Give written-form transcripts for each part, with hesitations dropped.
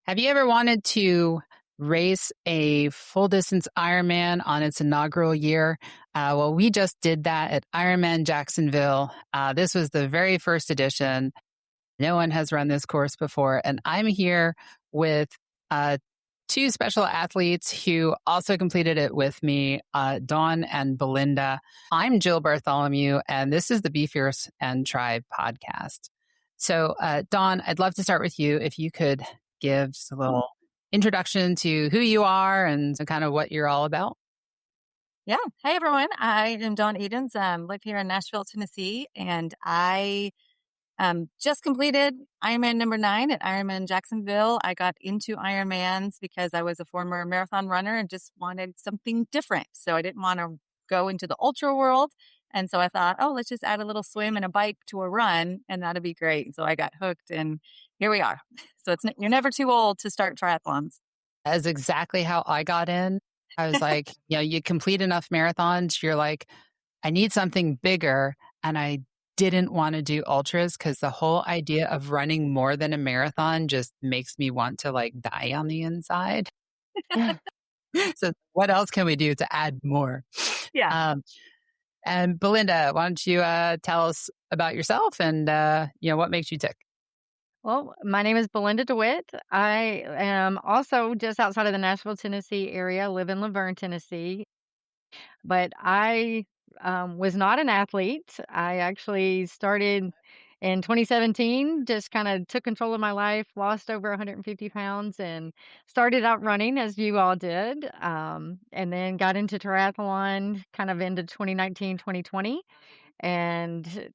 Have you ever wanted to race a full distance Ironman on its inaugural year? Well, we just did that at IRONMAN Jacksonville. This was the very first edition. No one has run this course before. And I'm here with two special athletes who also completed it with me, Dawn and Belinda. I'm Jill Bartholomew, and this is the Be Fierce and Tribe podcast. So, Dawn, I'd love to start with you. If you could give just a little introduction to who you are and kind of what you're all about. Yeah. Hey, everyone. I am Dawn Edens. Live here in Nashville, Tennessee, and I just completed Ironman number 9 at Ironman Jacksonville. I got into Ironmans because I was a former marathon runner and just wanted something different. So I didn't want to go into the ultra world. And so I thought, oh, let's just add a little swim and a bike to a run, and that'd be great. So I got hooked, and here we are. So you're never too old to start triathlons. That's exactly how I got in. I was like, you complete enough marathons, you're like, I need something bigger. And I didn't want to do ultras because the whole idea of running more than a marathon just makes me want to like die on the inside. So what else can we do to add more? Yeah. And Belinda, why don't you tell us about yourself and what makes you tick? Well, my name is Belinda DeWitt. I am also just outside of the Nashville, Tennessee area. I live in Laverne, Tennessee. But I was not an athlete. I actually started in 2017, just kind of took control of my life, lost over 150 pounds, and started out running as you all did. And then got into triathlon kind of into 2019, 2020, and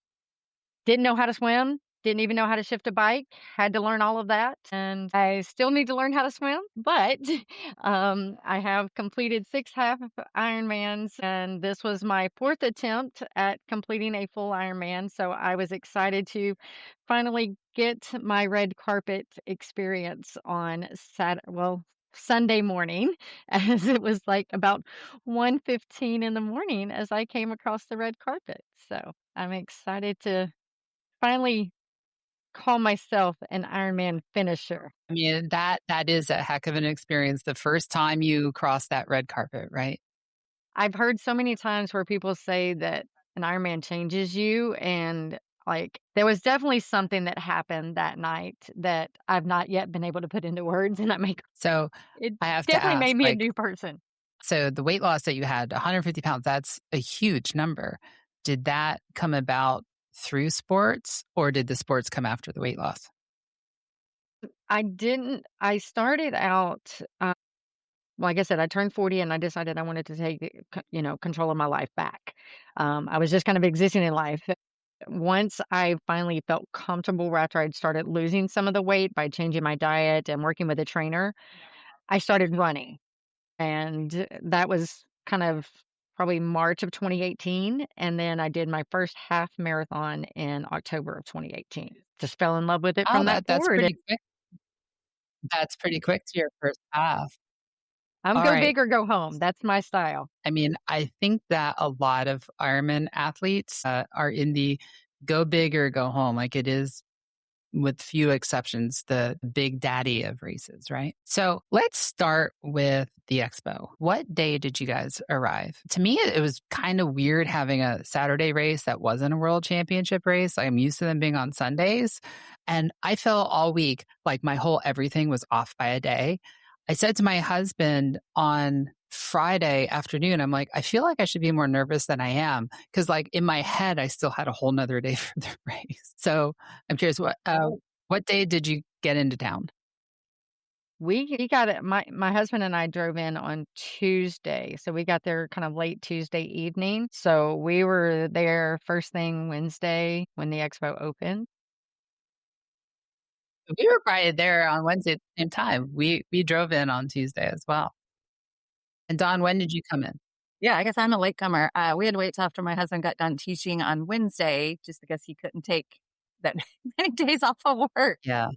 didn't know how to swim, didn't even know how to shift a bike, had to learn all of that, and I still need to learn how to swim, but I have completed 6 half Ironmans, and this was my 4th attempt at completing a full Ironman, so I was excited to finally get my red carpet experience on Sunday morning, as it was like about 1:15 in the morning as I came across the red carpet. So I'm excited to finally call myself an Ironman finisher. I mean, that is a heck of an experience. The first time you cross that red carpet, right? I've heard so many times where people say that an Ironman changes you, and like there was definitely something that happened that night that I've not yet been able to put into words, and So it I have to definitely ask, made me a like, new person. so the weight loss that you had, 150 pounds, that's a huge number. Did that come about through sports, or did the sports come after the weight loss? I started out, like I said, I turned 40 and I decided I wanted to take, control of my life back. I was just kind of existing in life. Once I finally felt comfortable after I'd started losing some of the weight by changing my diet and working with a trainer, I started running. And that was kind of probably March of 2018. And then I did my first half marathon in October of 2018. Just fell in love with it Oh, from that that's forward. pretty quick. That's pretty quick to your first half. I'm All go right. big or go home. That's my style. I mean, I think that a lot of Ironman athletes are in the go big or go home. Like it is, with few exceptions, the big daddy of races, right? So let's start with the expo. What day did you guys arrive? To me, it was kind of weird having a Saturday race that wasn't a world championship race. I'm used to them being on Sundays. And I felt all week like my whole everything was off by a day. I said to my husband on Friday afternoon, I'm like, I feel like I should be more nervous than I am. Cause like in my head, I still had a whole nother day for the race. So I'm curious, what day did you get into town? We got it. My husband and I drove in on Tuesday, so we got there kind of late Tuesday evening. So we were there first thing Wednesday when the expo opened. We were probably there on Wednesday at the same time. We drove in on Tuesday as well. And Dawn, when did you come in? Yeah, I guess I'm a latecomer. We had to wait till after my husband got done teaching on Wednesday just because he couldn't take that many days off of work. Yeah.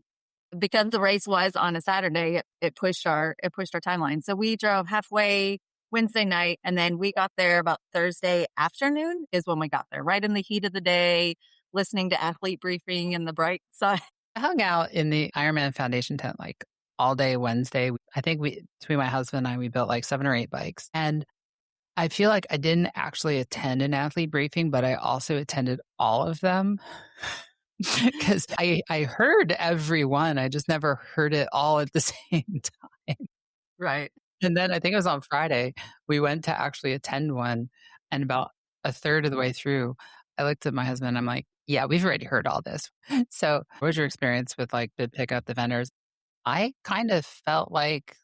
Because the race was on a Saturday, it pushed our timeline. So we drove halfway Wednesday night, and then we got there about Thursday afternoon is when we got there, right in the heat of the day, listening to athlete briefing in the bright sun. I hung out in the Ironman Foundation tent like all day Wednesday. I think between my husband and I, we built like 7 or 8 bikes. And I feel like I didn't actually attend an athlete briefing, but I also attended all of them because I heard every one. I just never heard it all at the same time. Right. And then I think it was on Friday, we went to actually attend one. And about a third of the way through, I looked at my husband and I'm like, yeah, we've already heard all this. So what was your experience with like the pickup, the vendors? I kind of felt like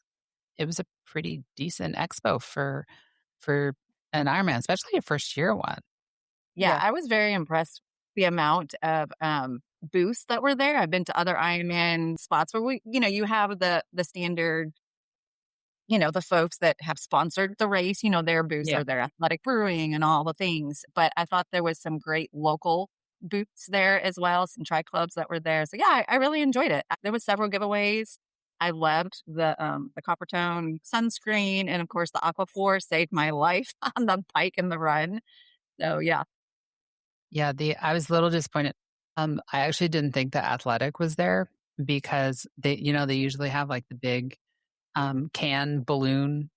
it was a pretty decent expo for an Ironman, especially a first year one. Yeah, Yeah. I was very impressed the amount of booths that were there. I've been to other Ironman spots where you have the standard, the folks that have sponsored the race, their booths Yeah. are their athletic brewing and all the things. But I thought there was some great local booths there as well, some tri clubs that were there. So yeah, I really enjoyed it. There was several giveaways. I loved the copper tone sunscreen, and of course the Aquaphor saved my life on the bike and the run. So yeah. Yeah, I was a little disappointed. I actually didn't think the athletic was there because they usually have like the big can balloon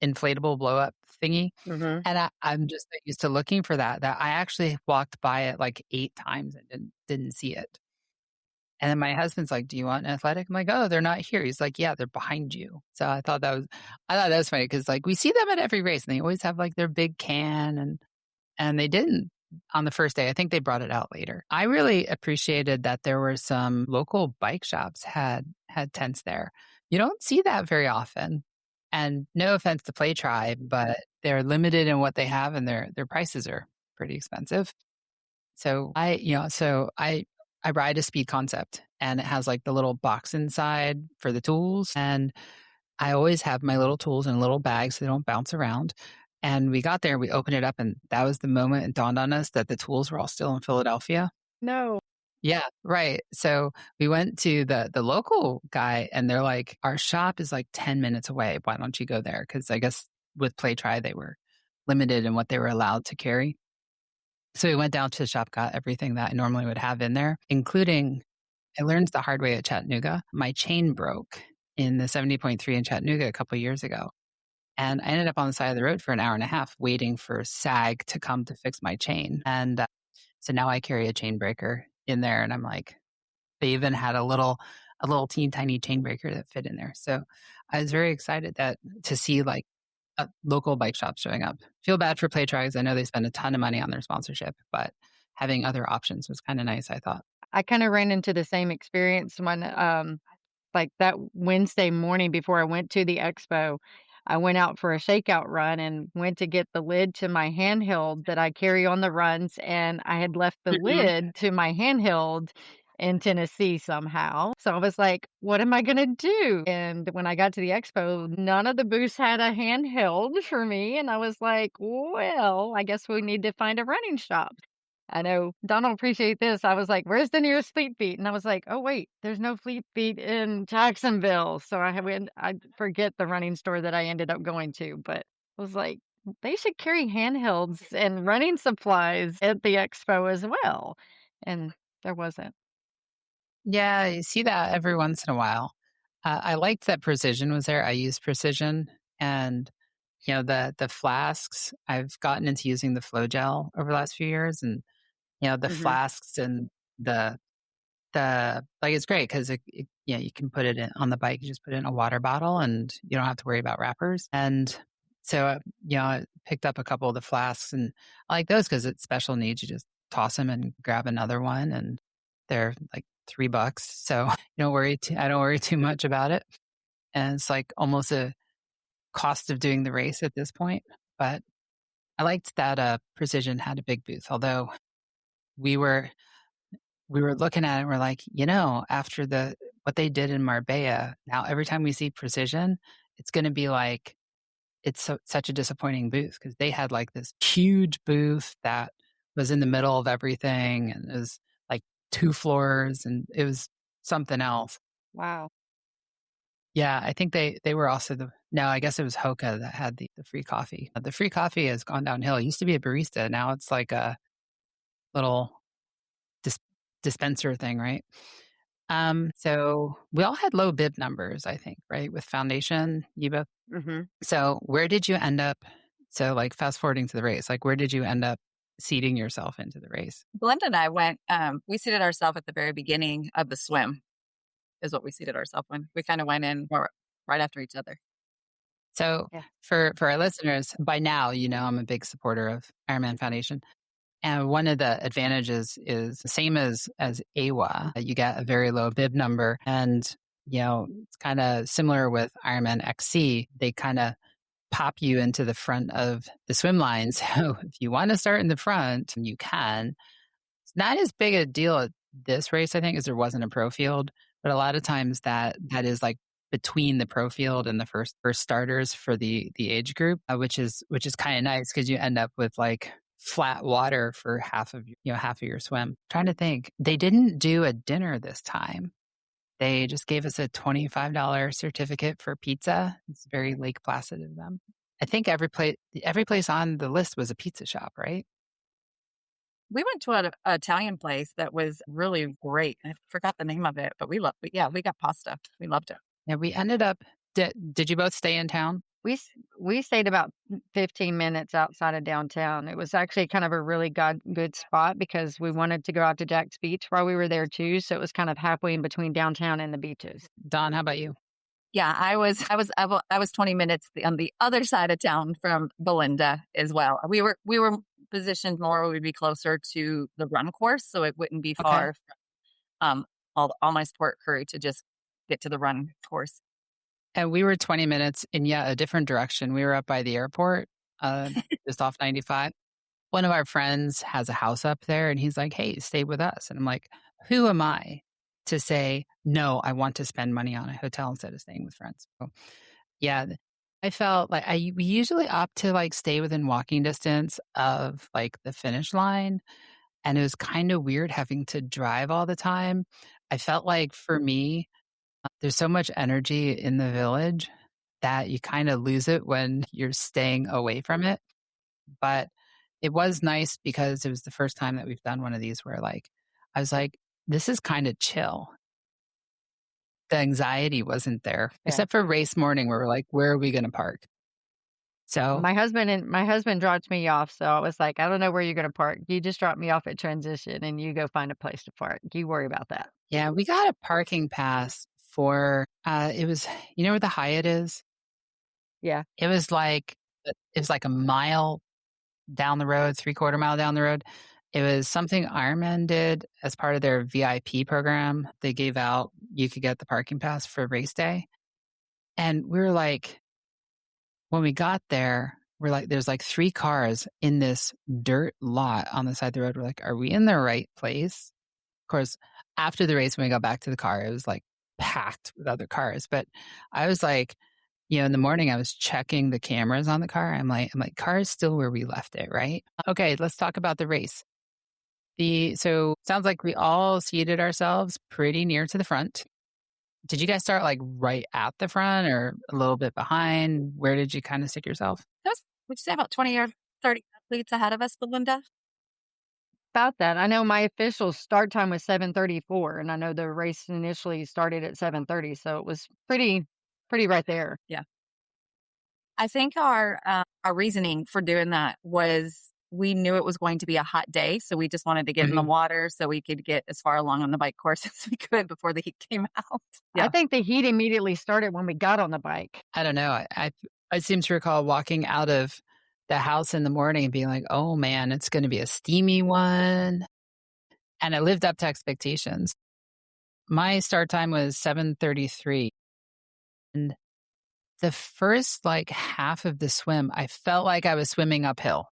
inflatable blow up thingy. Hmm. And I'm just so used to looking for that I actually walked by it like 8 times and didn't see it. And then my husband's like, "Do you want an athletic?" I'm like, "Oh, they're not here." He's like, "Yeah, they're behind you." So I thought that was funny because like we see them at every race and they always have like their big can and they didn't on the first day. I think they brought it out later. I really appreciated that there were some local bike shops had tents there. You don't see that very often. And no offense to Play Tribe, but they're limited in what they have and their prices are pretty expensive. So I ride a Speed Concept and it has like the little box inside for the tools. And I always have my little tools in a little bag so they don't bounce around. And we got there, we opened it up, and that was the moment it dawned on us that the tools were all still in Philadelphia. No. Yeah, right. So we went to the local guy, and they're like, "Our shop is like 10 minutes away. Why don't you go there?" Because I guess with Play Try, they were limited in what they were allowed to carry. So we went down to the shop, got everything that I normally would have in there, including I learned the hard way at Chattanooga. My chain broke in the 70.3 in Chattanooga a couple years ago. And I ended up on the side of the road for an hour and a half waiting for SAG to come to fix my chain. And so now I carry a chain breaker in there. And I'm like, they even had a little teeny tiny chain breaker that fit in there. So I was very excited to see like local bike shops showing up. Feel bad for Play Tries. I know they spend a ton of money on their sponsorship, but having other options was kind of nice, I thought. I kinda ran into the same experience when, like, that Wednesday morning before I went to the expo, I went out for a shakeout run and went to get the lid to my handheld that I carry on the runs, and I had left the Hmm. lid to my handheld in Tennessee somehow. So I was like, "What am I gonna do?" And when I got to the expo, none of the booths had a handheld for me, and I was like, "Well, I guess we need to find a running shop." I know Don will appreciate this. I was like, "Where's the nearest Fleet Feet?" And I was like, "Oh wait, there's no Fleet Feet in Jacksonville." So I forget the running store that I ended up going to, but I was like, they should carry handhelds and running supplies at the expo as well. And there wasn't. Yeah, you see that every once in a while. I liked that Precision was there. I used Precision and the flasks. I've gotten into using the Flow Gel over the last few years, and the Hmm. flasks and the like it's great because you can put it on the bike. You just put it in a water bottle, and you don't have to worry about wrappers. And so I picked up a couple of the flasks, and I like those because it's special needs. You just toss them and grab another one, and they're like $3. So I don't worry too much about it. And it's like almost a cost of doing the race at this point. But I liked that Precision had a big booth, although we were we were looking at it and we're like, after what they did in Marbella, now every time we see Precision, it's going to be like such a disappointing booth because they had like this huge booth that was in the middle of everything and it was like 2 floors and it was something else. Wow. Yeah, I think they were also no, I guess it was Hoka that had the free coffee. The free coffee has gone downhill. It used to be a barista. Now it's like a little dis- dispenser thing, right? So we all had low bib numbers, I think, right? With foundation, you both. Mm-hmm. So where did you end up? So like fast forwarding to the race, like where did you end up seating yourself into the race? Belinda and I went, we seated ourselves at the very beginning of the swim is what we seated ourselves in. We kind of went in right after each other. So Yeah. for our listeners, by now, I'm a big supporter of Ironman Foundation. And one of the advantages is the same as AWA. You get a very low bib number. And, it's kind of similar with Ironman XC. They kind of pop you into the front of the swim line. So if you want to start in the front, you can. It's not as big a deal at this race, I think, as there wasn't a pro field. But a lot of times that is like between the pro field and the first starters for the age group, which is kind of nice because you end up with like flat water for half of your swim. Trying to think, they didn't do a dinner this time. They just gave us a $25 certificate for pizza. It's very Lake Placid of them. I think every place on the list was a pizza shop, right? We went to an Italian place that was really great. I forgot the name of it, but we got pasta. We loved it. Yeah, we ended up. Did you both stay in town? We stayed about 15 minutes outside of downtown. It was actually kind of a really good spot because we wanted to go out to Jack's Beach while we were there too. So it was kind of halfway in between downtown and the beaches. Don, how about you? Yeah, I was 20 minutes on the other side of town from Belinda as well. We were positioned more where we'd be closer to the run course, so it wouldn't be far from all my sport crew to just get to the run course. And we were 20 minutes in a different direction. We were up by the airport, just off 95. One of our friends has a house up there and he's like, "Hey, stay with us." And I'm like, who am I to say, no, I want to spend money on a hotel instead of staying with friends? So, yeah, I felt like we usually opt to like stay within walking distance of like the finish line. And it was kind of weird having to drive all the time. I felt like for me, there's so much energy in the village that you kind of lose it when you're staying away from it. But it was nice because it was the first time that we've done one of these where like, I was like, this is kind of chill. The anxiety wasn't there, Yeah. except for race morning where we're like, where are we going to park? So My husband dropped me off, so I was like, I don't know where you're going to park. You just drop me off at transition and you go find a place to park. You worry about that. yeah, we got a parking pass for, it was, where the Hyatt is? Yeah. It was like a mile down the road, 3/4 mile down the road. It was something Ironman did as part of their VIP program. They gave out, you could get the parking pass for race day. And we were like, when we got there, we're like, there's like 3 cars in this dirt lot on the side of the road. We're like, are we in the right place? Of course, after the race, when we got back to the car, it was like packed with other cars. But I was like, in the morning, I was checking the cameras on the car. I'm like, car is still where we left it, right? Okay, let's talk about the race. So sounds like we all seated ourselves pretty near to the front. Did you guys start like right at the front or a little bit behind? Where did you kind of stick yourself? Would you say about 20 or 30 athletes ahead of us, Belinda? About that, I know my official start time was 7:34, and I know the race initially started at 7:30, so it was pretty right there. Yeah. I think our reasoning for doing that was we knew it was going to be a hot day, so we just wanted to get in the water so we could get as far along on the bike course as we could before the heat came out. I think the heat immediately started when we got on the bike. I don't know. I seem to recall walking out of the house in the morning and being like, oh man, it's going to be a steamy one. And I lived up to expectations. My start time was 7:33. And the first like half of the swim, I felt like I was swimming uphill.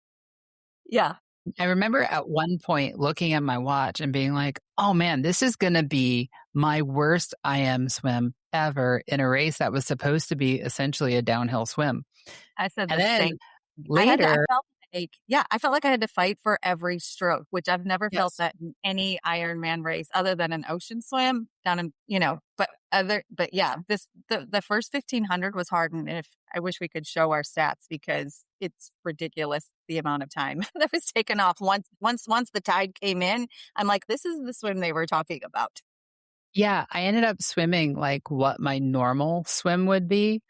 Yeah. I remember at one point looking at my watch and being like, oh man, this is going to be my worst IM swim ever in a race that was supposed to be essentially a downhill swim. I said And the then same. later, I felt like I had to fight for every stroke, which I've never felt yes. that in any Ironman race other than an ocean swim down in, but yeah, the first 1500 was hard. And I wish we could show our stats because it's ridiculous the amount of time that was taken off. Once the tide came in, I'm like, this is the swim they were talking about. Yeah, I ended up swimming like what my normal swim would be.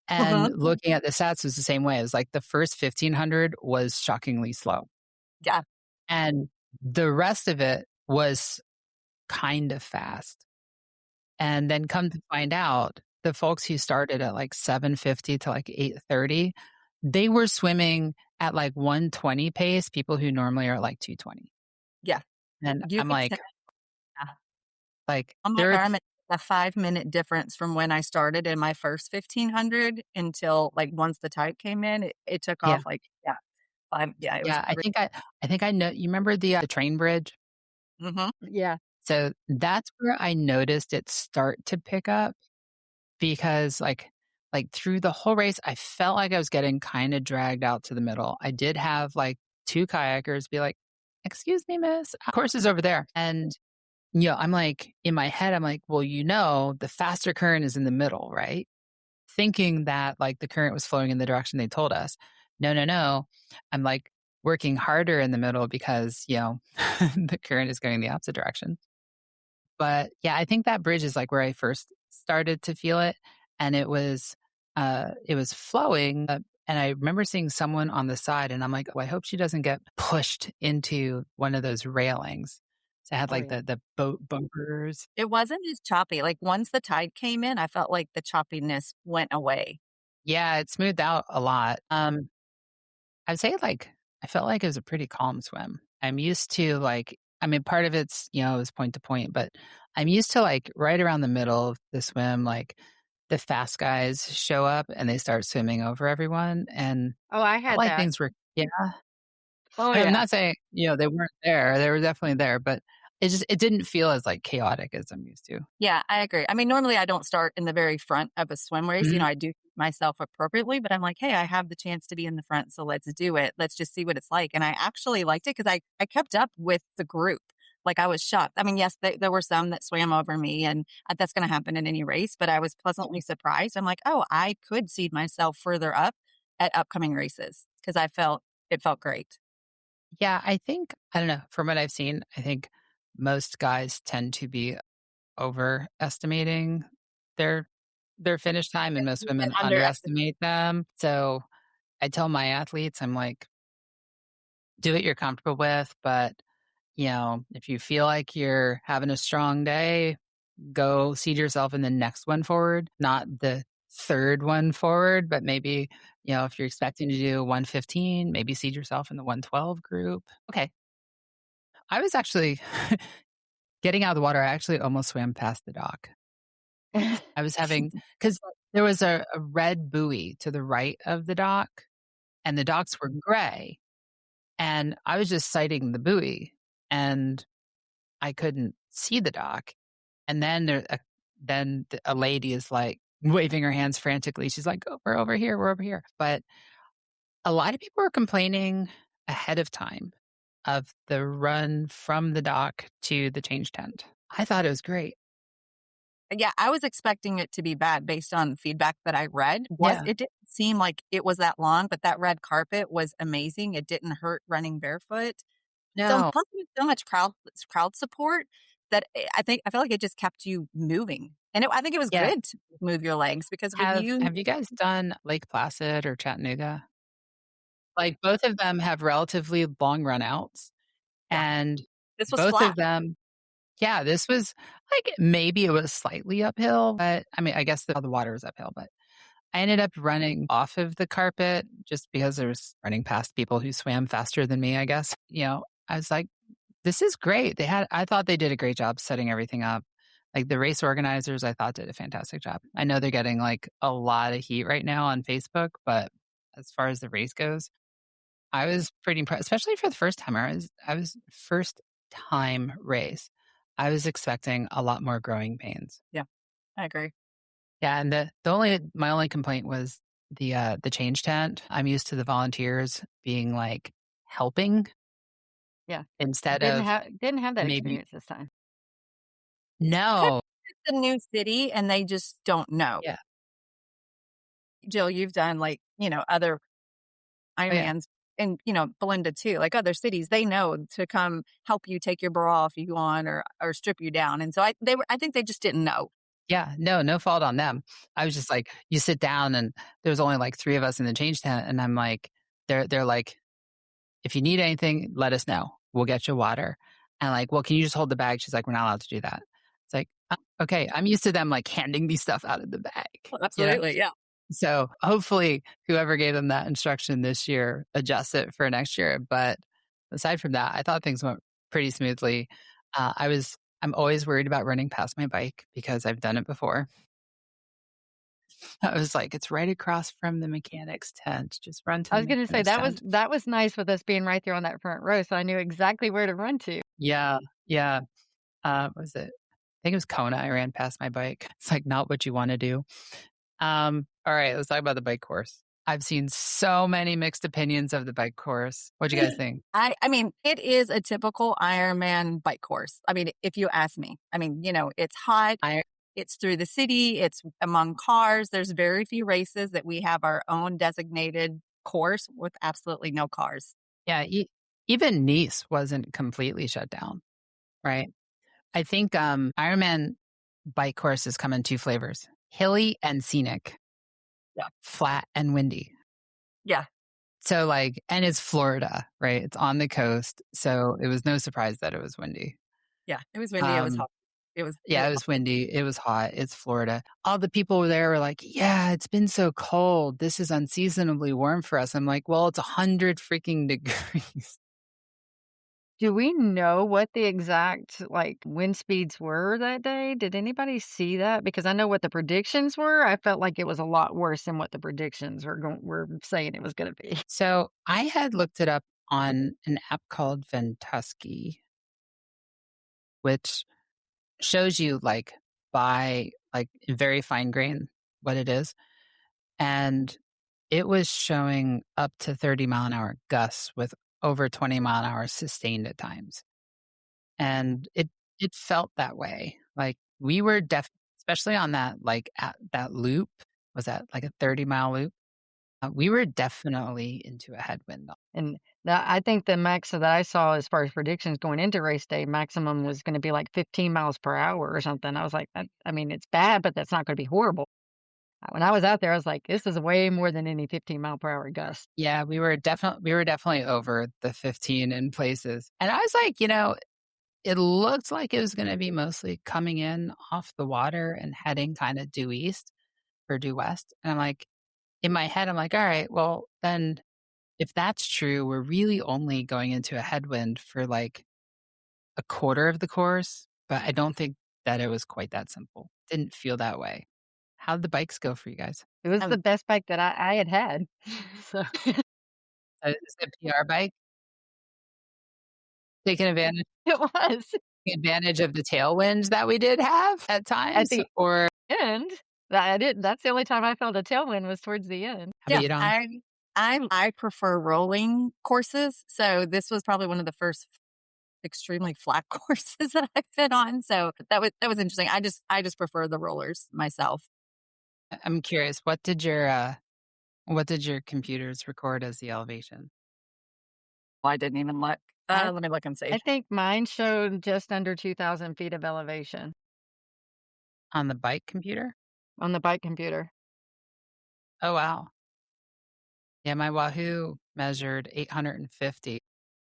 And Mhm. looking at the stats was the same way. It was like the first 1,500 was shockingly slow. Yeah. And the rest of it was kind of fast. And then come to find out, the folks who started at like 7:50 to like 8:30, they were swimming at like 120 pace, people who normally are like 220. Yeah. And You I'm could tell. like, On my there are arm, it's a 5-minute difference from when I started in my first 1,500 until, like, once the tide came in, it took yeah, off, like, yeah, 5 yeah, it was yeah, great. I think I know you remember the train bridge? Mhm. Yeah. So that's where I noticed it start to pick up because through the whole race, I felt like I was getting kinda dragged out to the middle. I did have, like, 2 kayakers be like, "Excuse me, miss, course is over there." And, I'm like in my head, I'm like, "Well, the faster current is in the middle, right?" Thinking that, like, the current was flowing in the direction they told us. No, no, no. I'm, like, working harder in the middle because, the current is going the opposite direction. But, yeah, I think that bridge is, like, where I first started to feel it, and it was flowing, and I remember seeing someone on the side, and I'm like, "Oh, I hope she doesn't get pushed into one of those railings." So I had, Oh, like, yeah. the boat bumpers. It wasn't as choppy, like, once the tide came in, I felt like the choppiness went away. Yeah, it smoothed out a lot. I'd say, like, I felt like it was a pretty calm swim. I'm used to, like I mean, part of it's, it was point to point, but I'm used to, like, right around the middle of the swim, like, the fast guys show up and they start swimming over everyone, and Oh, I felt had like that. things were yeah. Oh, I'm yeah. not saying, they weren't there. They were definitely there, but it didn't feel as, like, chaotic as I'm used to. Yeah, I agree. I mean, normally I don't start in the very front of a swim race, Mhm. I do myself appropriately, but I'm like, "Hey, I have the chance to be in the front, so let's do it. Let's just see what it's like," and I actually liked it because I kept up with the group. Like, I was shocked. I mean, yes, there were some that swam over me, and, that's gonna happen in any race, but I was pleasantly surprised. I'm like, "Oh, I could seed myself further up at upcoming races because it felt great." Yeah, I don't know, from what I've seen, I think most guys tend to be overestimating their finish time, and most And women underestimate. underestimate them. So, I tell my athletes, I'm like, "Do what you're comfortable with, but, if you feel like you're having a strong day, go seed yourself in the next one forward, not the 3rd one forward, but maybe, if you're expecting to do 115, maybe seed yourself in the 112 group." Okay. I was actually getting out of the water, I actually almost swam past the dock. I was having because there was a red buoy to the right of the dock, and the docks were gray, and I was just sighting the buoy, and I couldn't see the dock, and a lady is, like, waving her hands frantically. She's like, "Oh, we're over here." But a lot of people were complaining ahead of time of the run from the dock to the change tent. I thought it was great. Yeah, I was expecting it to be bad based on feedback that I read. Yeah. It didn't seem like it was that long, but that red carpet was amazing. It didn't hurt running barefoot. So No. plus there's so much crowd support that I feel like it just kept you moving. And I think it was Yeah. good to move your legs because when you Have you guys done Lake Placid or Chattanooga? Like, both of them have relatively long run outs, yeah, and this was both of flat. them yeah, this was like, maybe it was slightly uphill, but, I mean, I guess the water was uphill, but I ended up running off of the carpet just because I was running past people who swam faster than me, I guess. I was like, "This is great." I thought they did a great job setting everything up. Like, the race organizers, I thought did a fantastic job. I know they're getting, like, a lot of heat right now on Facebook, but as far as the race goes, I was pretty impressed, especially for the first timer. I was first time race. I was expecting a lot more growing pains. Yeah, I agree. Yeah, and my only complaint was the change tent. I'm used to the volunteers being, like, helping Yeah. instead Didn't of have didn't have that maybe experience this time. Could No. it's a new city and they just don't know. Yeah. Jill, you've done like, other Oh, yeah. Ironmans. and, Belinda too, like other cities, they know to come help you take your bra off if you want or strip you down. And so I think they just didn't know. Yeah, no fault on them. I was just like, you sit down and there's only like 3 of us in the change tent. And I'm like, they're like, if you need anything, let us know. We'll get you water. And like, well, can you just hold the bag? She's like, we're not allowed to do that. It's like, okay, I'm used to them like handing me stuff out of the bag. Well, absolutely. Yeah. So hopefully whoever gave them that instruction this year adjusts it for next year. But aside from that, I thought things went pretty smoothly. I'm always worried about running past my bike because I've done it before. I was like, it's right across from the mechanic's tent. Just run to I the was going to say mechanic's tent. that was nice with us being right there on that front row, so I knew exactly where to run to. Yeah. What was it? I think it was Kona. I ran past my bike. It's like not what you want to do. All right, let's talk about the bike course. I've seen so many mixed opinions of the bike course. What do you guys think? I mean, it is a typical Ironman bike course. I mean, if you ask me, I mean, it's hot. It's through the city. It's among cars. There's very few races that we have our own designated course with absolutely no cars. Yeah, even Nice wasn't completely shut down, right? I think Ironman bike courses come in 2 flavors: hilly and scenic. Yeah. Flat and windy. Yeah. So like, and it's Florida, right? It's on the coast. So it was no surprise that it was windy. Yeah. It was windy. It was hot. It was windy. It was hot. It's Florida. All the people there were like, yeah, it's been so cold. This is unseasonably warm for us. I'm like, well, it's 100 freaking degrees. Do we know what the exact wind speeds were that day? Did anybody see that? Because I know what the predictions were. I felt like it was a lot worse than what the predictions were saying it was going to be. So I had looked it up on an app called Ventusky, which shows you by in very fine grain what it is. And it was showing up to 30-mile-an-hour gusts with over 20-mile-an-hour sustained at times. And it felt that way. Like we were especially on that, at that loop, was that like a 30-mile loop? We were definitely into a headwind. And I think the max that I saw as far as predictions going into race day, maximum was going to be like 15 miles per hour or something. I was like, I mean, it's bad, but that's not going to be horrible. When I was out there, I was like, this is way more than any 15-mile-per-hour gust. Yeah, we were definitely over the 15 in places. And I was like, it looked like it was going to be mostly coming in off the water and heading kind of due east or due west. And I'm like, in my head, I'm like, all right, well, then if that's true, we're really only going into a headwind for like a quarter of the course. But I don't think that it was quite that simple. Didn't feel that way. How'd the bikes go for you guys? It was the best bike that I had had. So Is it a PR bike? Taking advantage? it was. Taking advantage of the tailwinds that we did have at times? At the or end, I didn't. That's the only time I felt a tailwind was towards the end. how about you, Dawn? I prefer rolling courses. So this was probably one of the first extremely flat courses that I've been on. So that was interesting. I just prefer the rollers myself. I'm curious, what did your computers record as the elevation? Well, I didn't even look. Let me look and see. I think mine showed just under 2,000 feet of elevation. On the bike computer? On the bike computer. Oh, wow. Yeah, my Wahoo measured 850.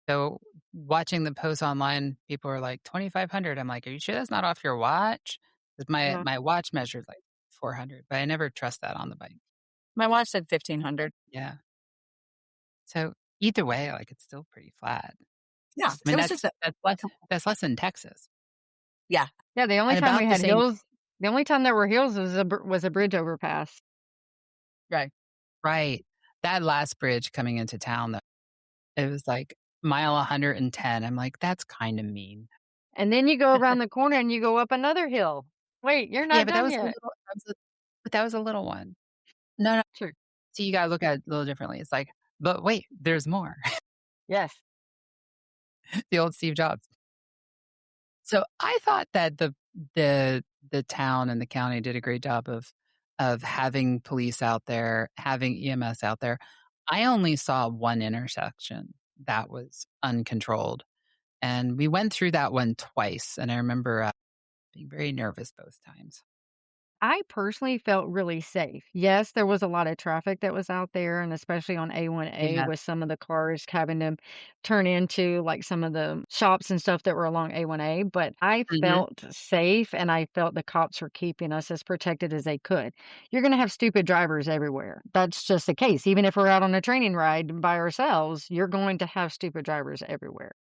So watching the posts online, people are like 2,500. I'm like, are you sure that's not off your watch? 'Cause my watch measured like 400, but I never trust that on the bike. My watch said 1,500. Yeah. So either way, it's still pretty flat. Yeah. I mean, that's less than Texas. Yeah. Yeah, the only time we had hills, the only time there were hills was a bridge overpass. Right. Right. That last bridge coming into town, though, it was like mile 110. I'm like, that's kind of mean. And then you go around the corner and you go up another hill. Wait, you're not done yet. But that was a little one. No. Sure. So you got to look at it a little differently. It's like, but wait, there's more. Yes. The old Steve Jobs. So I thought that the town and the county did a great job of having police out there, having EMS out there. I only saw one intersection that was uncontrolled, and we went through that one twice, and I remember, being very nervous both times. I personally felt really safe. Yes, there was a lot of traffic that was out there, and especially on A1A Yeah. with some of the cars having to turn into like some of the shops and stuff that were along A1A, but I Mhm. felt safe and I felt the cops were keeping us as protected as they could. You're going to have stupid drivers everywhere. That's just the case. Even if we're out on a training ride by ourselves, you're going to have stupid drivers everywhere.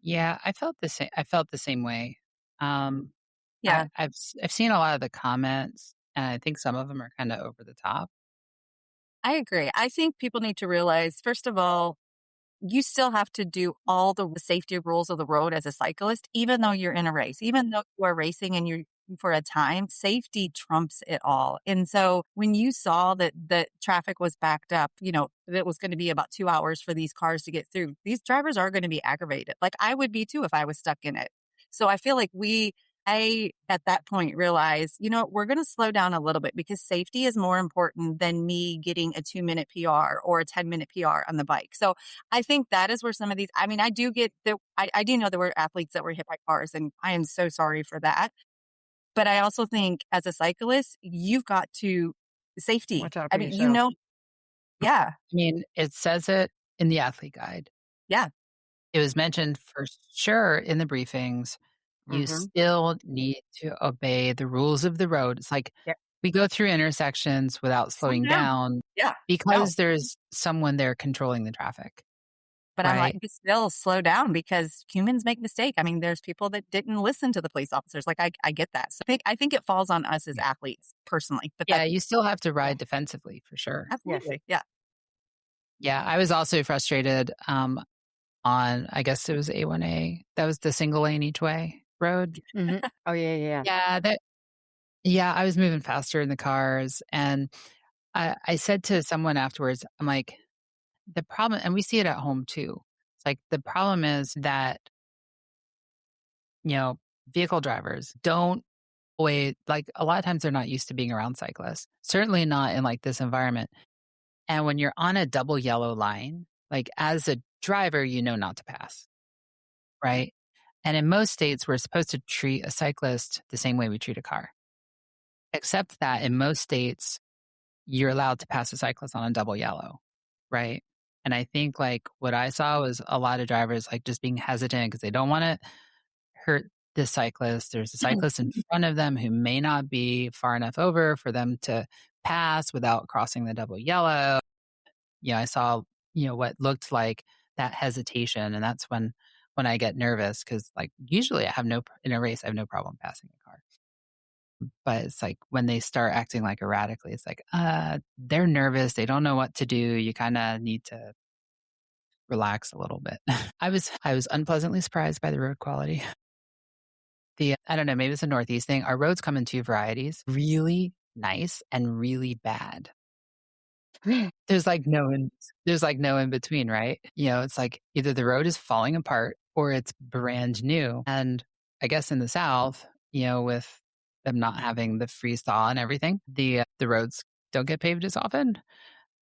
Yeah, I felt the same way. Um, Yeah, I've seen a lot of the comments, and I think some of them are kinda over the top. I agree. I think people need to realize, first of all, you still have to do all the safety rules of the road as a cyclist, even though you're in a race, even though you are racing and you're for a time, safety trumps it all. And so when you saw that the traffic was backed up, that it was going to be about 2 hours for these cars to get through, these drivers are going to be aggravated. Like I would be too if I was stuck in it. So I feel like I, at that point, realized, we're going to slow down a little bit because safety is more important than me getting a 2-minute PR or a 10-minute PR on the bike. So I think that is where some of these, I mean, I do get that. I do know there were athletes that were hit by cars, and I am so sorry for that. But I also think as a cyclist, you've got to safety. Watch out I for mean, yourself. yeah, I mean, it says it in the athlete guide. yeah, It was mentioned for sure in the briefings. You Hmm. still need to obey the rules of the road. It's like yeah. we go through intersections without Slow slowing down. down Yeah, no. because there's someone there controlling the traffic, But I'm like, right? but still slow down because humans make mistake. I mean, there's people that didn't listen to the police officers. Like I get that. So I think it falls on us as Yeah. athletes personally. But Yeah, that's you still have to Yeah. ride defensively for sure. Yes. absolutely, yeah. Yeah, I was also frustrated, on I guess it was A1A. That was the single lane each way road. Hmm. Oh yeah, yeah. Yeah, yeah, I was moving faster in the cars, and I said to someone afterwards, I'm like, "The problem," and we see it at home too. It's like, the problem is that, you know, vehicle drivers don't always like, a lot of times they're not used to being around cyclists, certainly not in, like, this environment, and when you're on a double yellow line, like, as a driver, you know not to pass, right? And in most states, we're supposed to treat a cyclist the same way we treat a car, except that in most states, you're allowed to pass a cyclist on a double yellow, right? And I think like what I saw was a lot of drivers like just being hesitant because they don't want to hurt the cyclist. There's a cyclist in front of them who may not be far enough over for them to pass without crossing the double yellow. I saw, what looked like that hesitation. And that's when I get nervous because like usually in a race, I have no problem passing a car. But it's like when they start acting like erratically, it's like, they're nervous. They don't know what to do. You kind of need to relax a little bit. I was unpleasantly surprised by the road quality. I don't know, maybe it's a Northeast thing. Our roads come in two varieties, really nice and really bad. There's like no in there's like no in between, right? It's like either the road is falling apart or it's brand new. And I guess in the South, with them not having the freeze thaw and everything, the roads don't get paved as often.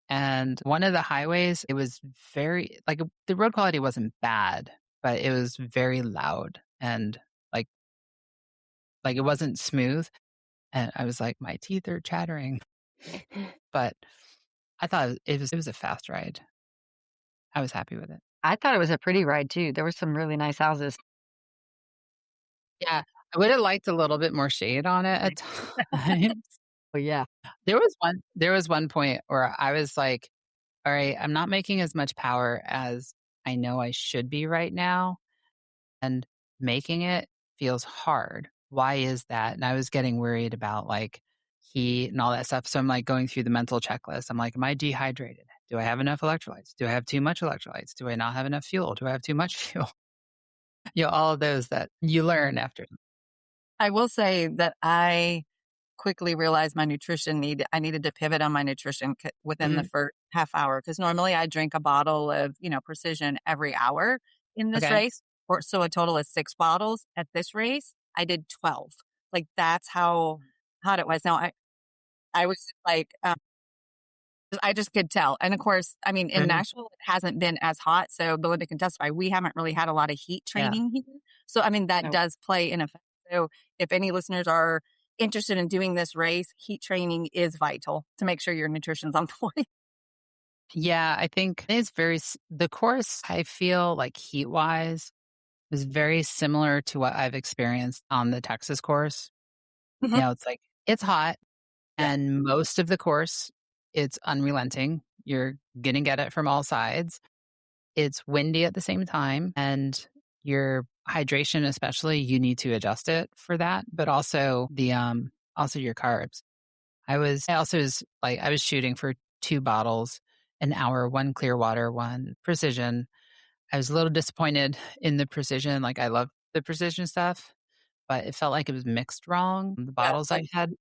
And one of the highways, it was very like the road quality wasn't bad, but it was very loud and like it wasn't smooth. And I was like, my teeth are chattering. But I thought it was a fast ride. I was happy with it. I thought it was a pretty ride too. There were some really nice houses. Yeah, I would have liked a little bit more shade on it at times. Oh yeah. There was one point where I was like, "All right, I'm not making as much power as I know I should be right now, and making it feels hard. Why is that?" And I was getting worried about, like, heat and all that stuff, so I'm, like, going through the mental checklist. I'm like, "Am I dehydrated? Do I have enough electrolytes? Do I have too much electrolytes? Do I not have enough fuel? Do I have too much fuel?" All of those that you learn after. I will say that I quickly realized I needed to pivot on my nutrition within the Mhm. first half hour because normally I drink a bottle of, Precision every hour in this Okay. race, or so a total of 6 bottles. At this race, I did 12. Like that's how hot it was. Now I was like, I just could tell. And of course, I mean, in Right. Nashville, it hasn't been as hot. So Belinda can testify. We haven't really had a lot of heat Yeah. training here. So, I mean, that No. does play in effect. So, if any listeners are interested in doing this race, heat training is vital to make sure your nutrition's on point. Yeah, I think it's the course, I feel like heat wise is very similar to what I've experienced on the Texas course. Mhm. It's like, it's hot Yeah. and most of the course, it's unrelenting. You're going to get it from all sides. It's windy at the same time and your hydration, especially, you need to adjust it for that, but also also your carbs. I was shooting for 2 bottles an hour, 1 clear water, 1 precision. I was a little disappointed in the precision, like, I love the precision stuff, but it felt like it was mixed wrong. The Yeah. bottles I had,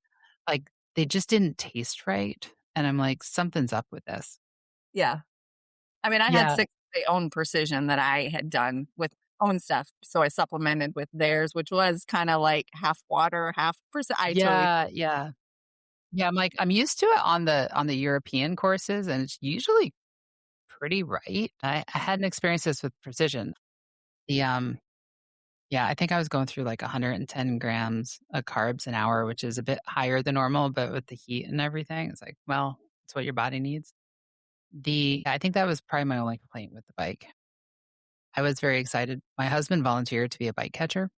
like, they just didn't taste right, and I'm like, "Something's up with this." Yeah. I mean, I had Yeah. 6 of my own precision that I had done with own stuff. So I supplemented with theirs, which was kind of like half water, half percent. I totally, Yeah, yeah. Yeah, I'm like, I'm used to it on the European courses, and it's usually pretty right. I hadn't experienced this with precision. The, yeah, I think I was going through like 110 grams of carbs an hour, which is a bit higher than normal, but with the heat and everything, it's like, well, it's what your body needs. I think that was probably my only complaint with the bike. I was very excited. My husband volunteered to be a bike catcher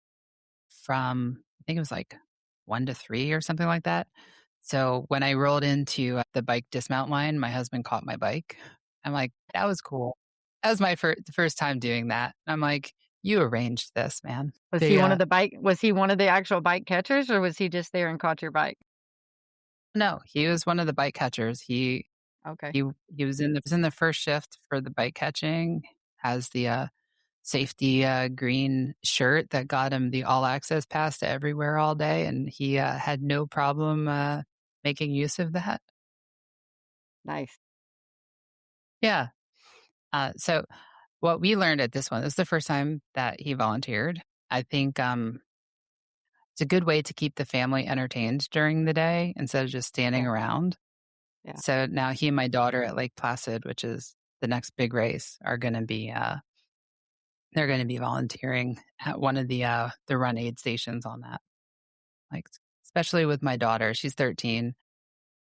from, I think it was like 1 to 3 or something like that. So when I rolled into the bike dismount line, my husband caught my bike. I'm like, that was cool. That was my first time doing that. I'm like, you arranged this, man. Was he one of the actual bike catchers, or was he just there and caught your bike? No, he was one of the bike catchers. Okay, He was in the first shift for the bike catching. Has the safety green shirt that got him the all access pass to everywhere all day, and he had no problem making use of that. nice. Yeah. So what we learned at this is the first time that he volunteered. I think it's a good way to keep the family entertained during the day instead of just standing Yeah, around. yeah. So now he and my daughter at Lake Placid, which is the next big race, are going to be they're going to be volunteering at one of the run aid stations on that. Like, especially with my daughter, she's 13.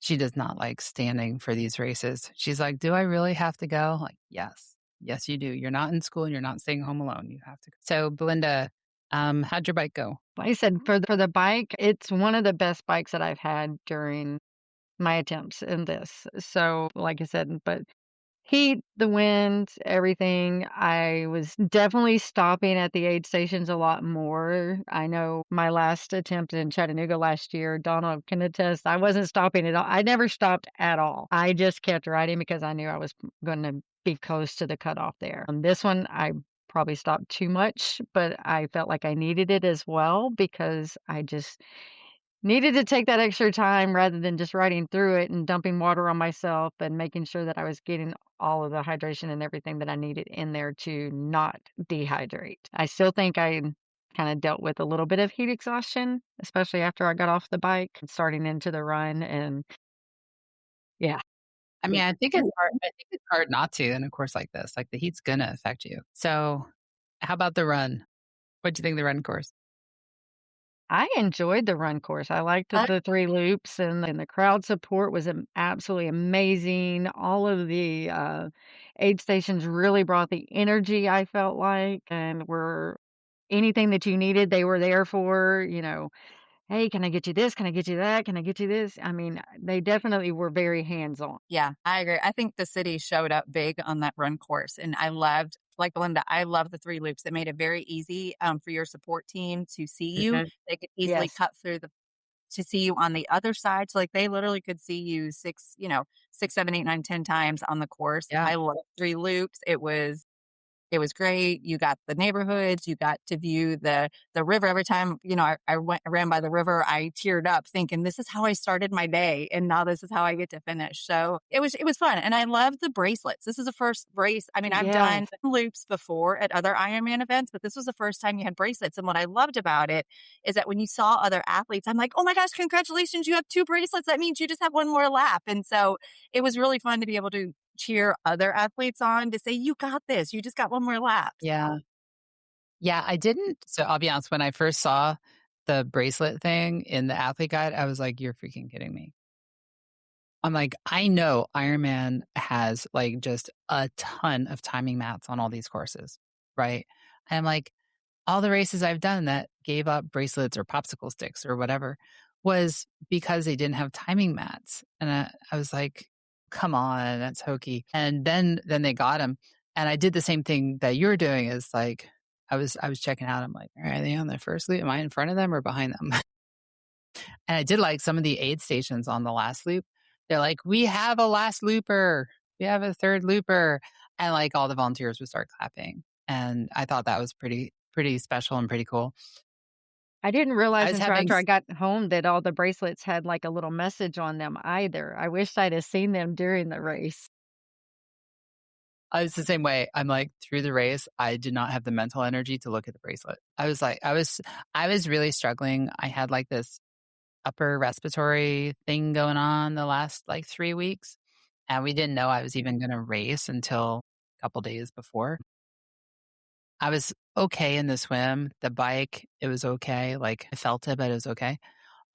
She does not like standing for these races. She's like, "Do I really have to go?" Like, yes, yes, you do. You're not in school and you're not staying home alone. You have to. So, Belinda, how'd your bike go? Like I said, for the bike, it's one of the best bikes that I've had during my attempts in this. So, like I said, but heat, the wind, everything. I was definitely stopping at the aid stations a lot more. I know my last attempt in Chattanooga last year, Donald can attest, I wasn't stopping at all. I never stopped at all. I just kept riding because I knew I was going to be close to the cutoff there. On this one, I probably stopped too much, but I felt like I needed it as well because I just needed to take that extra time rather than just riding through it and dumping water on myself and making sure that I was getting all of the hydration and everything that I needed in there to not dehydrate. I still think I kind of dealt with a little bit of heat exhaustion, especially after I got off the bike and starting into the run. And yeah, I mean, I think it's hard. I think it's hard not to in a course like this. Like the heat's gonna affect you. So, how about the run? What do you think of the run course? I enjoyed the run course. I liked uh, the 3 loops, and the crowd support was absolutely amazing. All of the, aid stations really brought the energy, I felt like, and were anything that you needed, they were there for, "Hey, can I get you this? Can I get you that? Can I get you this?" I mean, they definitely were very hands-on. yeah, I agree. I think the city showed up big on that run course. And I loved, like Belinda, I love the 3 loops. It made it very easy for your support team to see you. Mhm. They could easily Yes. cut through to see you on the other side. So like they literally could see you 6, 6, 7, 8, 9, 10 times on the course. Yeah. I love 3 loops. It was It was great. You got the neighborhoods, you got to view the river. Every time, I ran by the river, I teared up thinking, this is how I started my day. And now this is how I get to finish. So it was fun. And I love the bracelets. This is the first brace. I mean, I've Yes. done loops before at other Ironman events, but this was the first time you had bracelets. And what I loved about it is that when you saw other athletes, I'm like, oh my gosh, congratulations. You have 2 bracelets. That means you just have one more lap. And so it was really fun to be able to cheer other athletes on to say, you got this. You just got one more lap. Yeah. Yeah, I didn't. So I'll be honest, when I first saw the bracelet thing in the athlete guide, I was like, you're freaking kidding me. I'm like, I know Ironman has like just a ton of timing mats on all these courses, right? And I'm like, all the races I've done that gave up bracelets or popsicle sticks or whatever was because they didn't have timing mats. And I was like, come on, that's hokey. And then they got them. And I did the same thing that you're doing is like, I was checking out. I'm like, are they on the first loop? Am I in front of them or behind them? And I did like some of the aid stations on the last loop. They're like, we have a last looper. We have a third looper. And like all the volunteers would start clapping. And I thought that was pretty special and pretty cool. I didn't I realize was until having after I got home that all the bracelets had, like, a little message on them either. I wish I'd have seen them during the race. I was the same way. I'm like through the race, I did not have the mental energy to look at the bracelet. I was like, I was really struggling. I had like this upper respiratory thing going on the last like 3 weeks. And we didn't know I was even going to race until a couple days before. I was okay in the swim. The bike, it was okay. Like I felt it, but it was okay.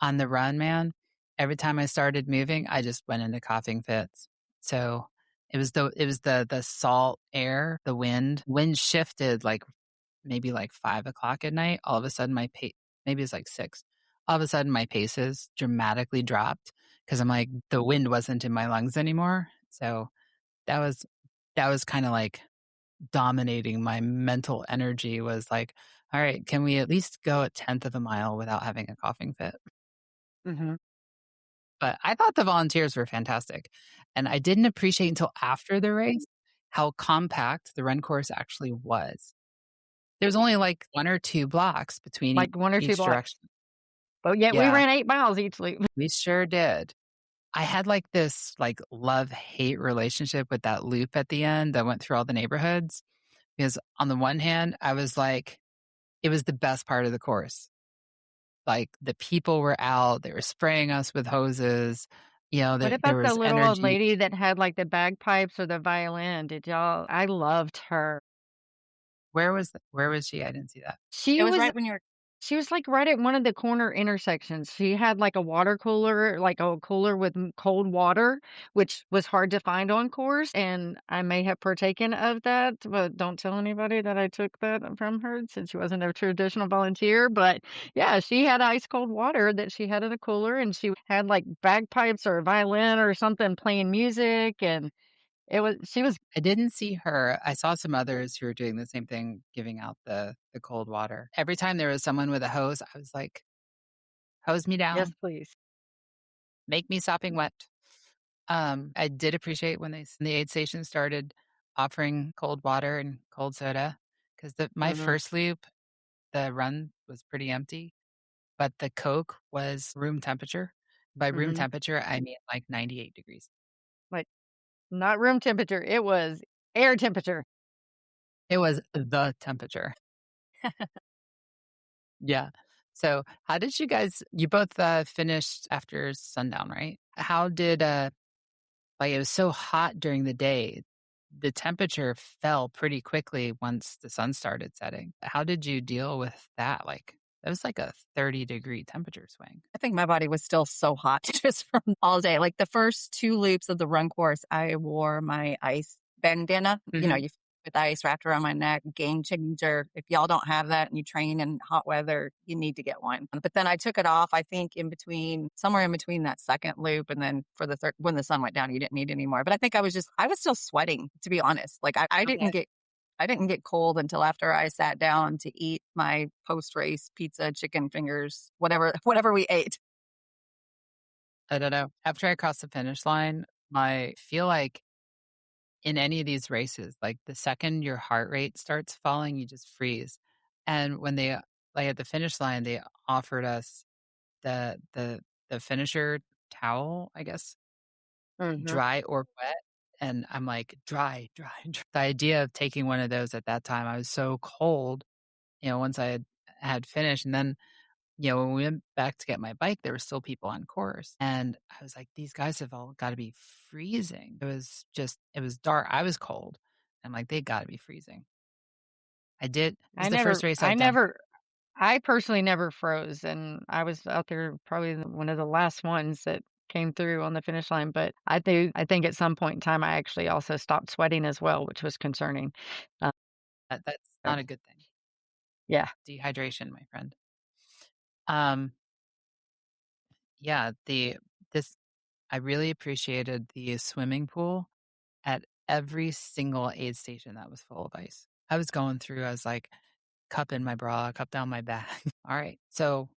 On the run, man, every time I started moving, I just went into coughing fits. So it was the salt air, the wind shifted like maybe like 5 o'clock at night. All of a sudden my pace, maybe it's like 6. All of a sudden my paces dramatically dropped because I'm like the wind wasn't in my lungs anymore. So that was that was kind of like dominating my mental energy was like, all right, can we at least go a tenth of a mile without having a coughing fit? Mhm. But I thought the volunteers were fantastic. And I didn't appreciate until after the race how compact the run course actually was. There's only like 1 or 2 blocks between Like 1 or 2 each blocks. direction. But yet we Yeah, ran 8 miles each loop. we sure did. I had like this like love-hate relationship with that loop at the end that went through all the neighborhoods because on the one hand, I was like, it was the best part of the course. Like the people were out, they were spraying us with hoses. What There about the was little old energy. lady that had, like, the bagpipes or the violin? Did y'all I loved her. Where was she? I didn't see that. She It was was right when you're She was, like, right at one of the corner intersections. She had, like, a water cooler, like, a cooler with cold water, which was hard to find on course, and I may have partaken of that, but don't tell anybody that I took that from her since she wasn't a traditional volunteer, but, yeah, she had ice cold water that she had in a cooler, and she had, like, bagpipes or a violin or something playing music, and she was I didn't see her. I saw some others who were doing the same thing, giving out the cold water. Every time there was someone with a hose, I was like, "Hose me yes, down, please. make me sopping wet." I did appreciate when the aid station started offering cold water and cold soda because my Mhm, first loop, the run was pretty empty, but the Coke was room temperature. By room mhm. temperature, I mean like 98 degrees. Like, not room temperature, it was air temperature. It was the temperature. Yeah. So, how did you both finished after sundown, right? How did like it was so hot during the day. The temperature fell pretty quickly once the sun started setting. How did you deal with that? Like it was like a 30-degree temperature swing. I think my body was still so hot just from all day. Like the first 2 loops of the run course, I wore my ice bandana, Hmm. you with ice wrapped around my neck, game changer. If y'all don't have that and you train in hot weather, you need to get one. But then I took it off, I think somewhere in between that second loop and then for the third, when the sun went down, you didn't need any more. But I think I was still sweating, to be honest. Like Okay. I didn't get cold until after I sat down to eat my post-race pizza, chicken fingers, whatever whatever we ate. I don't know. After I crossed the finish line, I feel like in any of these races, like the second your heart rate starts falling, you just freeze. And when they like at the finish line, they offered us the finisher towel, I guess, Mhm. dry or wet. And I'm like, dry, dry, dry. The idea of taking one of those at that time, I was so cold, once I had finished. And then, when we went back to get my bike, there were still people on course. And I was like, these guys have all got to be freezing. It was dark. I was cold. I'm like, they got to be freezing. It was I the first never race I I've done. never I personally never froze, and I was out there probably one of the last ones that came through on the finish line, but I think at some point in time, I actually also stopped sweating as well, which was concerning. Uh, That's so, not a good thing. yeah. Dehydration, my friend. Um, yeah, this I really appreciated the swimming pool at every single aid station that was full of ice. I was going through, I was like, cup in my bra, cup down my back. All right. So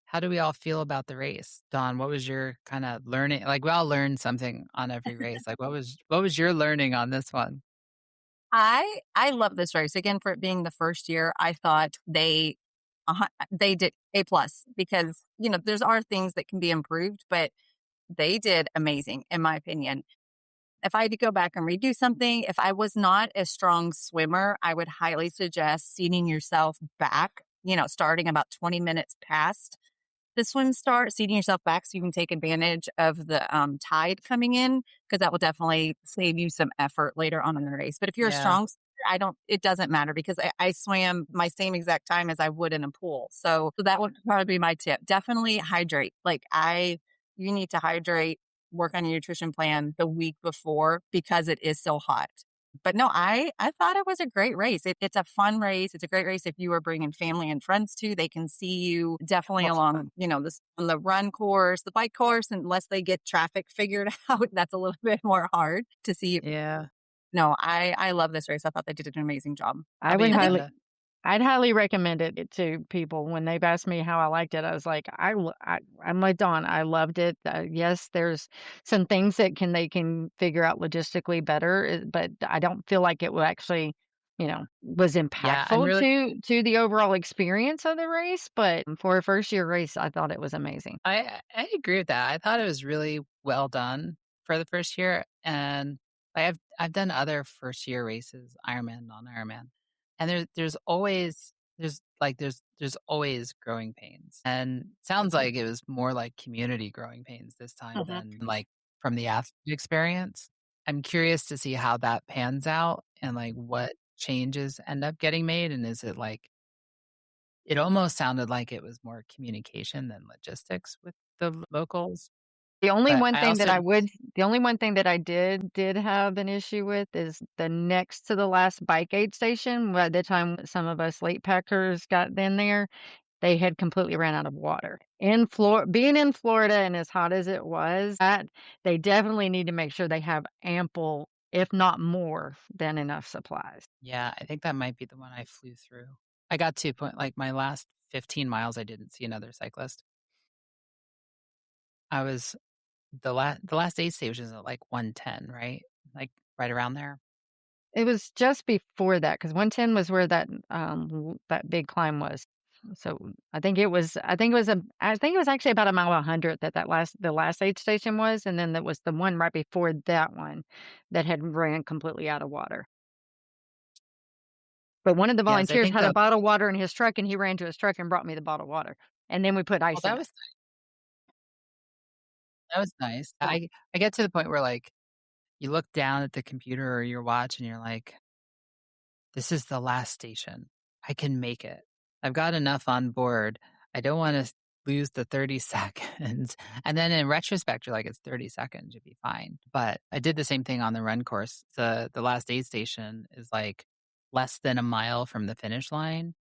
how do we all feel about the race? Dawn, what was your kind of learning? Like we all learned something on every race. Like what was your learning on this one? I love this race again for it being the first year. I thought they did A plus because there's are things that can be improved, but they did amazing in my opinion. If I had to go back and redo something, if I was not a strong swimmer, I would highly suggest seating yourself back, starting about 20 minutes past the swim start, seating yourself back so you can take advantage of the tide coming in, because that will definitely save you some effort later on in the race. But if you're a Yeah. strong swimmer, it doesn't matter because I swam my same exact time as I would in a pool. So that would probably be my tip. Definitely hydrate. You need to hydrate, work on your nutrition plan the week before because it is so hot. But no, I thought it was a great race. It's a fun race. It's a great race if you are bringing family and friends too. They can see you definitely Well, along, this on the run course, the bike course, unless they get traffic figured out. That's a little bit more hard to see. Yeah. No, I love this race. I thought they did an amazing job. I How about would you, And then highly Belinda? I'd highly recommend it to people. When they've asked me how I liked it, I was like, I'm like Dawn. I loved it. Yes, there's some things that they can figure out logistically better, but I don't feel like it will actually, was Yeah, I'm impactful really to the overall experience of the race. But for a first year race, I thought it was amazing. I agree with that. I thought it was really well done for the first year, and I've done other first year races, Ironman, non-Ironman, and there's always growing pains, and sounds like it was more like community growing pains this time Mhm. than like from the athlete experience. I'm curious to see how that pans out and like what changes end up getting made, and is it like it almost sounded like it was more communication than logistics with the locals, The only but one I thing that also I would the only one thing that I did have an issue with is the next to the last bike aid station. By the time some of us late packers got in there, they had completely ran out of water. Being in Florida and as hot as it was, they definitely need to make sure they have ample, if not more than enough supplies. yeah, I think that might be the one I flew through. I got to a point like my last 15 miles, I didn't see another cyclist. I was the last aid station is at like 110, right? Like right around there. It was just before that, because 110 was where that big climb was. So, I think it was actually about a mile 100 the last aid station was, and then there was the one right before that one that had ran completely out of water. But one of the Yes, I volunteers think had a the bottle of water in his truck, and he ran to his truck and brought me the bottle of water, and then we put well, ice in it. that was nice. I get to the point where like you look down at the computer or your watch and you're like, this is the last station. I can make it. I've got enough on board. I don't want to lose the 30 seconds. And then in retrospect, you're like, it's 30 seconds, you'll be fine. But I did the same thing on the run course. The last aid station is like less than a mile from the finish line.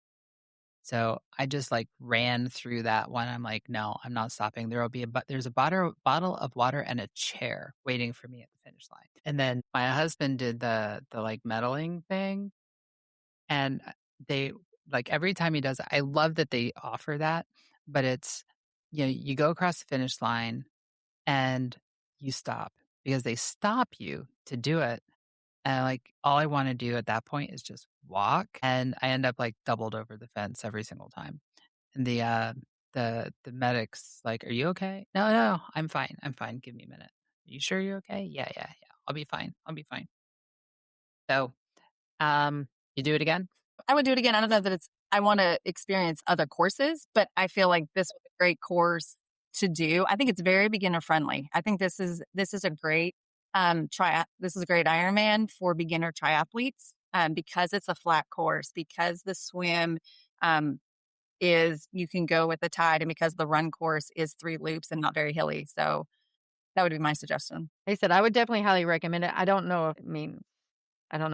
So I just like ran through that one. I'm like, no, I'm not stopping. There's a bottle of water and a chair waiting for me at the finish line. And then my husband did the like medaling thing. And they like every time he does it, I love that they offer that, but it's, you go across the finish line and you stop because they stop you to do it. And like all I want to do at that point is just walk. And I end up like doubled over the fence every single time. And the medic's like, "Are you okay?" "No, no, I'm fine. I'm fine. Give me a minute." "You sure you're okay?" "Yeah, yeah, yeah. I'll be fine. I'll be fine." So, you do it again? I would do it again. I don't know that I want to experience other courses, but I feel like this was a great course to do. I think it's very beginner friendly. I think this is a great this is a great Ironman for beginner triathletes because it's a flat course, because the swim um, is you can go with the tide, and because the run course is 3 loops and not very hilly. So that would be my suggestion. Like I said, I would definitely highly recommend it. I don't know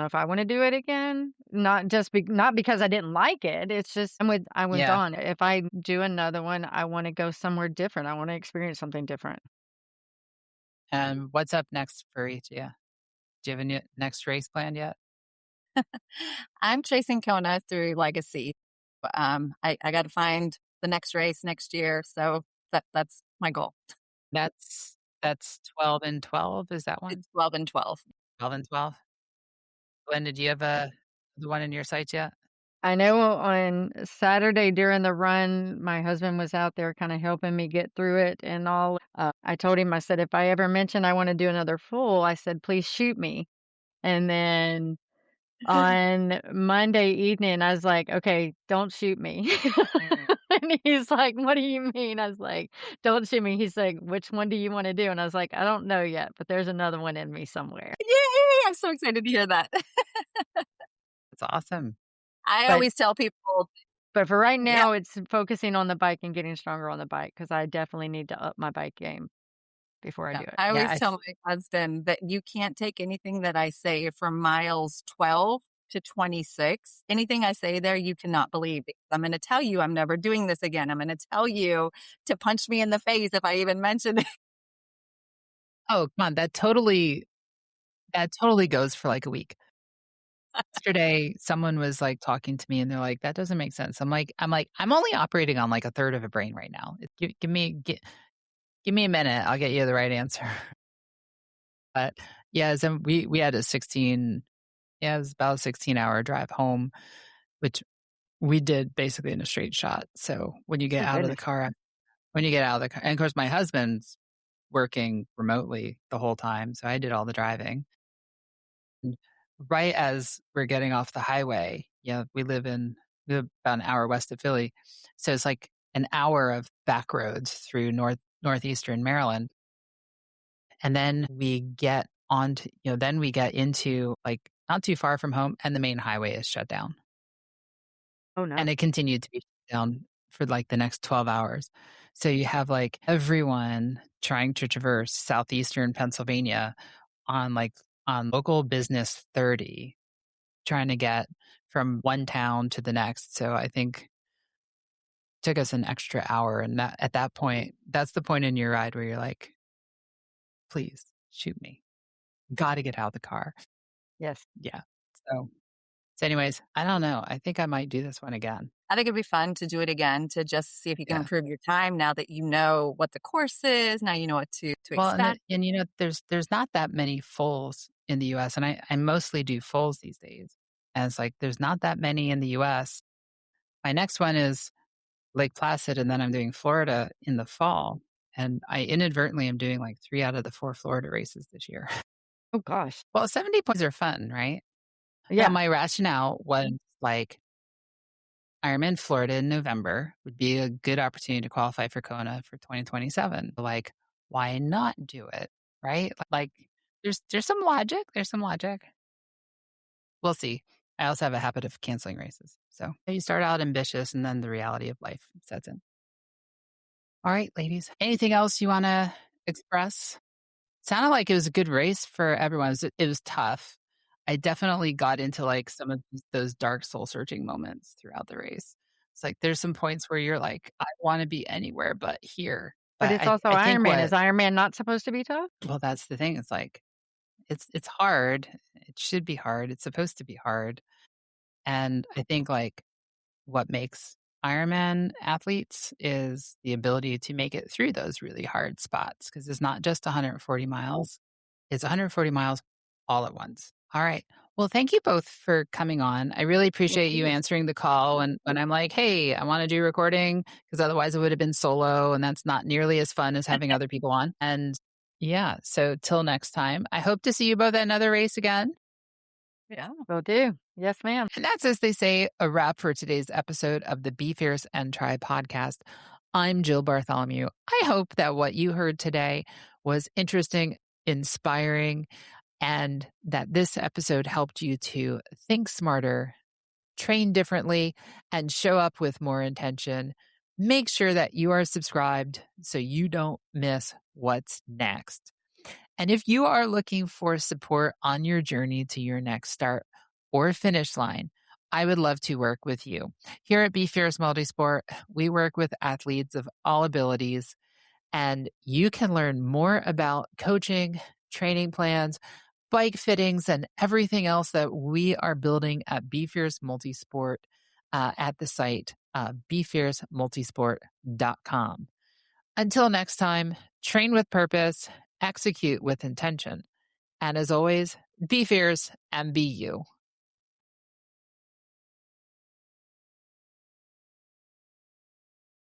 if I wanna do it again, not because I didn't like it, it's just I'm with Yeah. Dawn. If I do another one, I wanna go somewhere different, I wanna experience something different. And what's up next for each of you? Do you have a next race planned yet? I'm chasing Kona through Legacy. I got to find the next race next year, so that's my goal. That's 12 and 12, is that one? It's 12 and 12. 12 and 12? When did you have the one in your sights yet? I know on Saturday during the run, my husband was out there kinda helping me get through it and all. I told him, I said, "If I ever mention I wanna do another full," I said, "please shoot me." And then on Monday evening, I was like, "Okay, don't shoot me." And he's like, "What do you mean?" I was like, "Don't shoot me." He's like, "Which one do you wanna do?" And I was like, "I don't know yet, but there's another one in me somewhere." Yay! I'm so excited to hear that. That's awesome. I But always tell people, but for right yeah, now, it's focusing on the bike and getting stronger on the bike because I definitely need to up my bike game before I yeah. do it. I Yeah, always tell my husband that you can't take anything that I say from miles 12 to 26. Anything I say there, you cannot believe because I'm going to tell you I'm never doing this again. I'm going to tell you to punch me in the face if I even mention it. oh, come on, that totally goes for, like, a week. Yesterday, someone was, like, talking to me, and they're like, "That doesn't make sense." I'm only operating on, like, a third of a brain right now. Give me a minute, I'll get you the right answer. But, yeah, so we had a 16 yeah, it was about a 16-hour drive home, which we did basically in a straight shot. So, Oh, goodness. when you get out of the car and, of course, my husband's working remotely the whole time, so I did all the driving. And right as we're getting off the highway, yeah, we live about an hour west of Philly, so it's like an hour of back roads through northeastern Maryland, and then we get onto then we get into, like, not too far from home, and the main highway is shut down, Oh, and no. it continued to be shut down for, like, the next 12 hours. So you have, like, everyone trying to traverse southeastern Pennsylvania on local business 30, trying to get from one town to the next. So I think it took us an extra hour, and that at that point, that's the point in your ride where you're like, "Please shoot me. Gotta get out of the car." Yes. Yeah. So anyways, I don't know. I think I might do this one again. I think it'd be fun to do it again to just see if you can Yeah. improve your time now that you know what the course is. Now you know what to Well, expect. there's not that many fulls in the US, and I mostly do fulls these days. And it's like there's not that many in the US. My next one is Lake Placid, and then I'm doing Florida in the fall. And I inadvertently am doing like 3 out of the 4 Florida races this year. Oh, gosh. Well, 70 points are fun, right? Now, Yeah. my rationale was like Ironman Florida in November would be a good opportunity to qualify for Kona for 2027. Like, why not do it? Right? Like, there's some logic. There's some logic. We'll see. I also have a habit of canceling races. So you start out ambitious and then the reality of life sets in. All right, ladies. Anything else you want to express? Sounded like it was a good race for everyone. It was tough. I definitely got into like some of those dark soul searching moments throughout the race. It's like there's some points where you're like, I want to be anywhere but here. But But it's also I think Ironman. Is Ironman not supposed to be tough? well, that's the thing. It's like it's hard. It should be hard. It's supposed to be hard. And I think like what makes Ironman athletes is the ability to make it through those really hard spots because it's not just 140 miles. It's 140 miles all at once, All right. Well, thank you both for coming on. I really appreciate you answering the call. And when I'm like, hey, I want to do recording, because otherwise it would have been solo, and that's not nearly as fun as having other people on. And yeah, so till next time, I hope to see you both at another race again. Yeah. Will do. Yes, ma'am. And that's, as they say, a wrap for today's episode of the Be Fierce and Try podcast. I'm Jill Bartholomew. I hope that what you heard today was interesting, inspiring, and that this episode helped you to think smarter, train differently, and show up with more intention. Make sure that you are subscribed so you don't miss what's next. And if you are looking for support on your journey to your next start or finish line, I would love to work with you. Here at Be Fierce Multisport, we work with athletes of all abilities, and you can learn more about coaching, training plans, bike fittings, and everything else that we are building at Be Fierce Multisport at the site, BeFierceMultisport.com. Until next time, train with purpose, execute with intention. And as always, be fierce and be you.